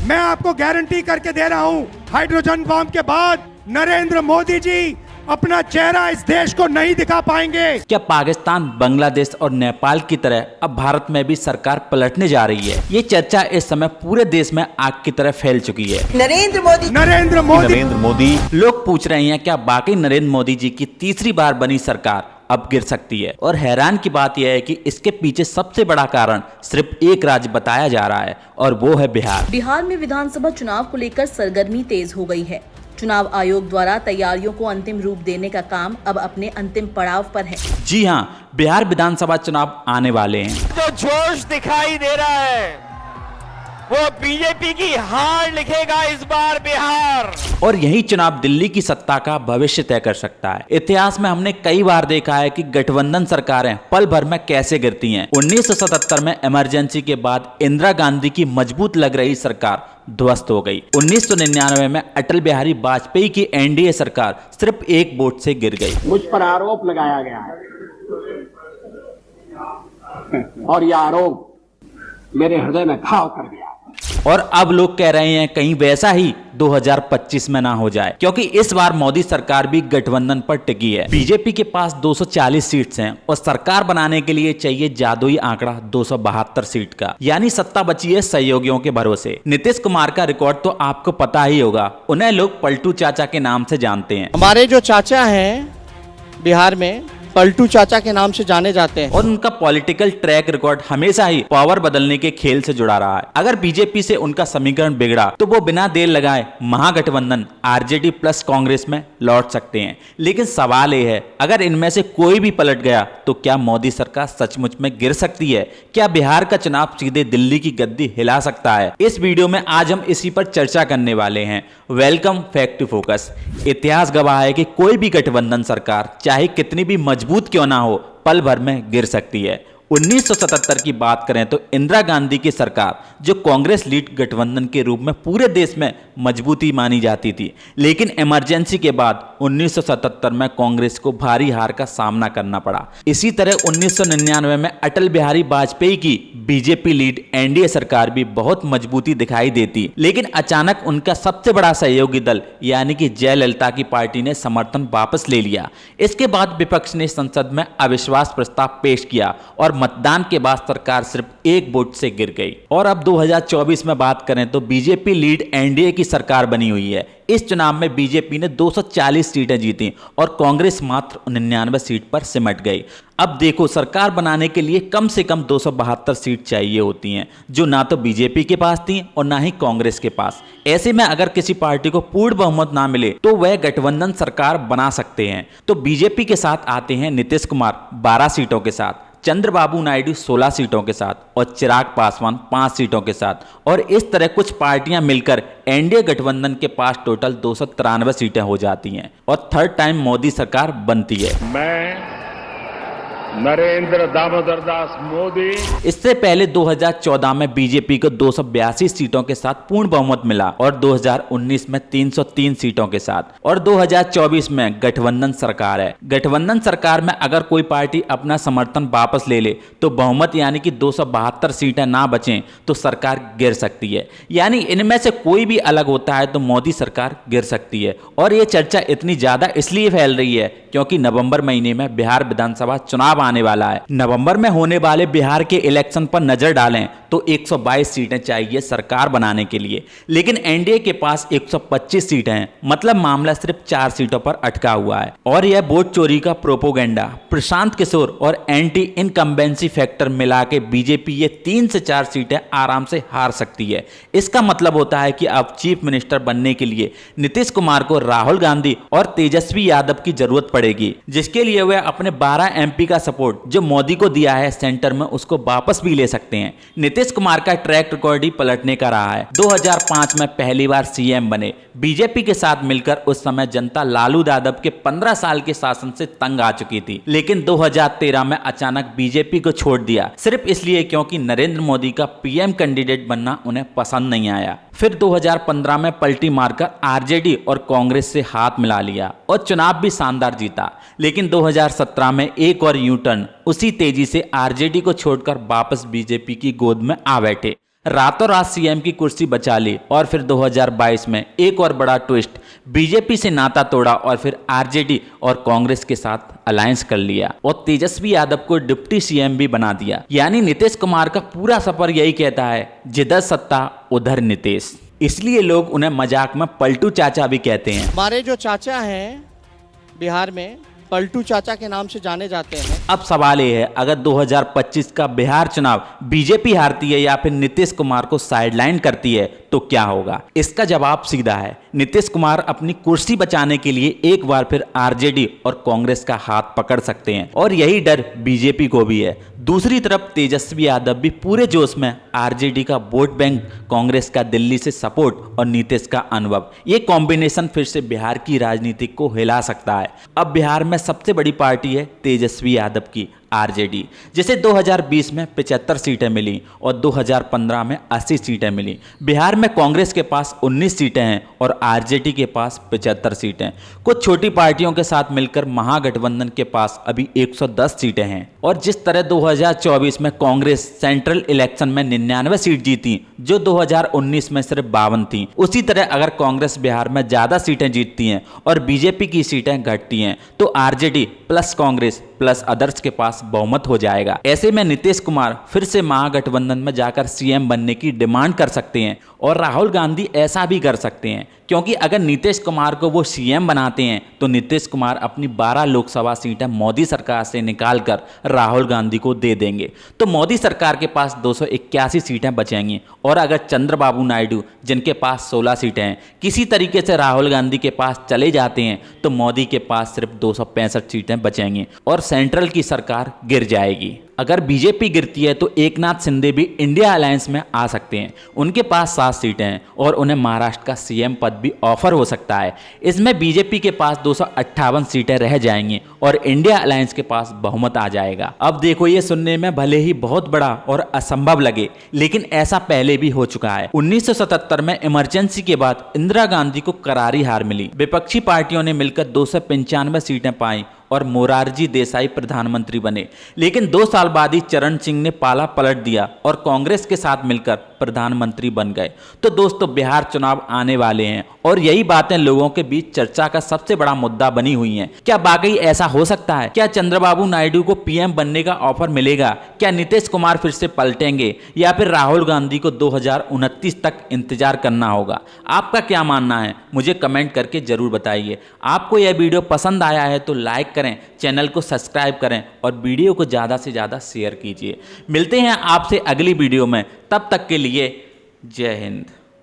मैं आपको गारंटी करके दे रहा हूं, हाइड्रोजन बम के बाद नरेंद्र मोदी जी अपना चेहरा इस देश को नहीं दिखा पाएंगे। क्या पाकिस्तान, बांग्लादेश और नेपाल की तरह अब भारत में भी सरकार पलटने जा रही है? ये चर्चा इस समय पूरे देश में आग की तरह फैल चुकी है। नरेंद्र मोदी लोग पूछ रहे हैं क्या वाकई नरेंद्र मोदी जी की तीसरी बार बनी सरकार अब गिर सकती है? और हैरान की बात यह है कि इसके पीछे सबसे बड़ा कारण सिर्फ एक राज्य बताया जा रहा है और वो है बिहार। बिहार में विधानसभा चुनाव को लेकर सरगर्मी तेज हो गई है। चुनाव आयोग द्वारा तैयारियों को अंतिम रूप देने का काम अब अपने अंतिम पड़ाव पर है। जी हाँ, बिहार विधानसभा चुनाव आने वाले हैं। जो जोश दिखाई दे रहा है वो बीजेपी की हार लिखेगा इस बार बिहार। और यही चुनाव दिल्ली की सत्ता का भविष्य तय कर सकता है। इतिहास में हमने कई बार देखा है कि गठबंधन सरकारें पल भर में कैसे गिरती हैं। 1977 में इमरजेंसी के बाद इंदिरा गांधी की मजबूत लग रही सरकार ध्वस्त हो गई। 1999 में अटल बिहारी वाजपेयी की एनडीए सरकार सिर्फ एक वोट से गिर गई। मुझ पर आरोप लगाया गया है और यह आरोप मेरे हृदय में घाव कर गया। और अब लोग कह रहे हैं कहीं वैसा ही 2025 में ना हो जाए, क्योंकि इस बार मोदी सरकार भी गठबंधन पर टिकी है। बीजेपी के पास 240 सीट्स हैं और सरकार बनाने के लिए चाहिए जादुई आंकड़ा 272 सीट का, यानी सत्ता बची है सहयोगियों के भरोसे। नीतीश कुमार का रिकॉर्ड तो आपको पता ही होगा, उन्हें लोग पलटू चाचा के नाम से जानते हैं। हमारे जो चाचा हैं बिहार में पलटू चाचा के नाम से जाने जाते हैं और उनका पॉलिटिकल ट्रैक रिकॉर्ड हमेशा ही पावर बदलने के खेल से जुड़ा रहा है। अगर बीजेपी से उनका समीकरण बिगड़ा तो वो बिना देर लगाए महागठबंधन आरजेडी प्लस कांग्रेस में लौट सकते हैं। लेकिन सवाल ये है, अगर इनमें से कोई भी पलट गया तो क्या मोदी सरकार सचमुच में गिर सकती है? क्या बिहार का चुनाव सीधे दिल्ली की गद्दी हिला सकता है? इस वीडियो में आज हम इसी पर चर्चा करने वाले हैं। Welcome fact to focus. इतिहास गवाह है कि कोई भी गठबंधन सरकार चाहे कितनी भी मजबूत क्यों ना हो, पल भर में गिर सकती है। 1977 की बात करें तो इंदिरा गांधी की सरकार, जो कांग्रेस लीड गठबंधन के रूप में पूरे देश में मजबूती मानी जाती थी, लेकिन इमरजेंसी के बाद 1977 में कांग्रेस को भारी हार का सामना करना पड़ा। इसी तरह 1999 में अटल बिहारी वाजपेयी की बीजेपी लीड एनडीए सरकार भी बहुत मजबूती दिखाई देती, लेकिन अचानक उनका सबसे बड़ा सहयोगी दल यानी कि जयललिता की पार्टी ने समर्थन वापस ले लिया। इसके बाद विपक्ष ने संसद में अविश्वास प्रस्ताव पेश किया और मतदान के बाद सरकार सिर्फ एक वोट से गिर गई। और अब 2024 में बात करें तो बीजेपी लीड एनडीए की सरकार बनी हुई है। इस चुनाव में बीजेपी ने 240 सीटें जीती और कांग्रेस मात्र 99 सीट पर सिमट गई। अब देखो, सरकार बनाने के लिए कम से कम 272 सीट चाहिए होती हैं, जो ना तो बीजेपी के पास थी और ना ही कांग्रेस के पास। ऐसे में अगर किसी पार्टी को पूर्ण बहुमत ना मिले तो वह गठबंधन सरकार बना सकते हैं। तो बीजेपी के साथ आते हैं नीतीश कुमार 12 सीटों के साथ, चंद्रबाबू नायडू 16 सीटों के साथ और चिराग पासवान 5 सीटों के साथ। और इस तरह कुछ पार्टियां मिलकर एनडीए गठबंधन के पास टोटल 293 सीटें हो जाती हैं और थर्ड टाइम मोदी सरकार बनती है। मैं नरेंद्र दामोदर दास मोदी। इससे पहले 2014 में बीजेपी को 282 सीटों के साथ पूर्ण बहुमत मिला और 2019 में 303 सीटों के साथ, और 2024 में गठबंधन सरकार है। गठबंधन सरकार में अगर कोई पार्टी अपना समर्थन वापस ले ले तो बहुमत यानी कि 272 सीटें ना बचें तो सरकार गिर सकती है। यानी इनमें से कोई भी अलग होता है तो मोदी सरकार गिर सकती है। और ये चर्चा इतनी ज्यादा इसलिए फैल रही है क्योंकि नवंबर महीने में बिहार विधानसभा चुनाव आने वाला है। नवंबर में होने वाले बिहार के इलेक्शन पर नजर डालें तो 122 सीटें चाहिए सरकार बनाने के लिए, लेकिन एनडीए के पास 125 सीटें हैं। मतलब मामला सिर्फ 4 सीटों पर अटका हुआ है। और यह वोट चोरी का प्रोपोगेंडा, प्रशांत किशोर और एंटी इनकम्बेंसी फैक्टर मिला के बीजेपी ये 3 से 4 सीटें आराम से हार सकती है। इसका मतलब होता है कि अब चीफ मिनिस्टर बनने के लिए नीतीश कुमार को राहुल गांधी और तेजस्वी यादव की जरूरत पड़ेगी, जिसके लिए वे अपने 12 एमपी का सपोर्ट जो मोदी को दिया है सेंटर में उसको वापस भी ले सकते हैं। नीतीश कुमार का ट्रैक रिकॉर्ड ही पलटने का रहा है। 2005 में पहली बार सीएम बने। बीजेपी के साथ मिलकर उस समय जनता लालू यादव के 15 साल के शासन से तंग आ चुकी थी, लेकिन 2013 में अचानक बीजेपी को छोड़ दिया, सिर्फ इसलिए क्योंकि नरेंद्र मोदी का पीएम कैंडिडेट बनना उन्हें पसंद नहीं आया। फिर 2015 में पलटी मारकर आरजेडी और कांग्रेस से हाथ मिला लिया और चुनाव भी शानदार जीता। लेकिन 2017 में एक और यू टर्न, उसी तेजी से आरजेडी को छोड़कर वापस बीजेपी की गोद में आ बैठे। रातों रात सीएम की कुर्सी बचा ली और फिर 2022 में एक और बड़ा ट्विस्ट, बीजेपी से नाता तोड़ा और फिर आरजेडी और कांग्रेस के साथ अलायंस कर लिया और तेजस्वी यादव को डिप्टी सीएम भी बना दिया। यानी नीतीश कुमार का पूरा सफर यही कहता है, जिधर सत्ता उधर नीतीश। इसलिए लोग उन्हें मजाक में पलटू चाचा भी कहते हैं। हमारे जो चाचा हैं बिहार में पलटू चाचा के नाम से जाने जाते हैं। अब सवाल ये है, अगर 2025 का बिहार चुनाव बीजेपी हारती है या फिर नीतीश कुमार को साइडलाइन करती है तो क्या होगा? इसका जवाब सीधा है, नीतीश कुमार अपनी कुर्सी बचाने के लिए एक बार फिर आरजेडी और कांग्रेस का हाथ पकड़ सकते हैं और यही डर बीजेपी को भी है। दूसरी तरफ तेजस्वी यादव भी पूरे जोश में आरजेडी का वोट बैंक, कांग्रेस का दिल्ली से सपोर्ट और नीतीश का अनुभव, ये कॉम्बिनेशन फिर से बिहार की राजनीति को हिला सकता है। अब बिहार में सबसे बड़ी पार्टी है तेजस्वी यादव की आरजेडी, जिसे 2020 में 75 सीटें मिली और 2015 में 80 सीटें मिली। बिहार में कांग्रेस के पास 19 सीटें हैं और आरजेडी के पास 75 सीटें। कुछ छोटी पार्टियों के साथ मिलकर महागठबंधन के पास अभी 110 सीटें हैं। और जिस तरह 2024 में कांग्रेस सेंट्रल इलेक्शन में 99 सीट जीती, जो 2019 में सिर्फ 52 थी, उसी तरह अगर कांग्रेस बिहार में ज्यादा सीटें जीतती हैं और बीजेपी की सीटें घटती हैं तो RJD plus Congress plus others के पास बहुमत हो जाएगा। ऐसे में नीतीश कुमार फिर से महागठबंधन में जाकर सीएम बनने की डिमांड कर सकते हैं और राहुल गांधी ऐसा भी कर सकते हैं, क्योंकि अगर नीतीश कुमार को वो सीएम बनाते हैं तो नीतीश कुमार अपनी 12 लोकसभा सीटें मोदी सरकार से निकालकर राहुल गांधी को दे देंगे, तो मोदी सरकार के पास 281 सीटें बचेंगी। और अगर चंद्रबाबू नायडू, जिनके पास 16 सीटें हैं, किसी तरीके से राहुल गांधी के पास चले जाते हैं तो मोदी के पास सिर्फ 265 सीटें बचेंगी और सेंट्रल की सरकार गिर जाएगी। अगर बीजेपी गिरती है तो एकनाथ शिंदे भी इंडिया अलायंस में आ सकते हैं। उनके पास 7 सीटें हैं और उन्हें महाराष्ट्र का सीएम पद भी ऑफर हो सकता है। इसमें बीजेपी के पास 258 सीटें रह जाएंगी और इंडिया अलायंस के पास बहुमत आ जाएगा। अब देखो, ये सुनने में भले ही बहुत बड़ा और असंभव लगे, लेकिन ऐसा पहले भी हो चुका है। 1977 में इमरजेंसी के बाद इंदिरा गांधी को करारी हार मिली। विपक्षी पार्टियों ने मिलकर 295 सीटें पाई और मोरारजी देसाई प्रधानमंत्री बने, लेकिन 2 साल बाद ही चरण सिंह ने पाला पलट दिया और कांग्रेस के साथ मिलकर प्रधानमंत्री बन गए। तो दोस्तों, बिहार चुनाव आने वाले हैं और यही बातें लोगों के बीच चर्चा का सबसे बड़ा मुद्दा बनी हुई हैं। क्या वाकई ऐसा हो सकता है? क्या चंद्रबाबू नायडू को पीएम बनने का ऑफर मिलेगा? क्या नीतीश कुमार फिर से पलटेंगे या फिर राहुल गांधी को 2029 तक इंतजार करना होगा? आपका क्या मानना है? मुझे कमेंट करके जरूर बताइए। आपको यह वीडियो पसंद आया है तो लाइक करें, चैनल को सब्सक्राइब करें और वीडियो को ज़्यादा से ज़्यादा शेयर कीजिए। मिलते हैं आपसे अगली वीडियो में, तब तक के लिए जय हिंद।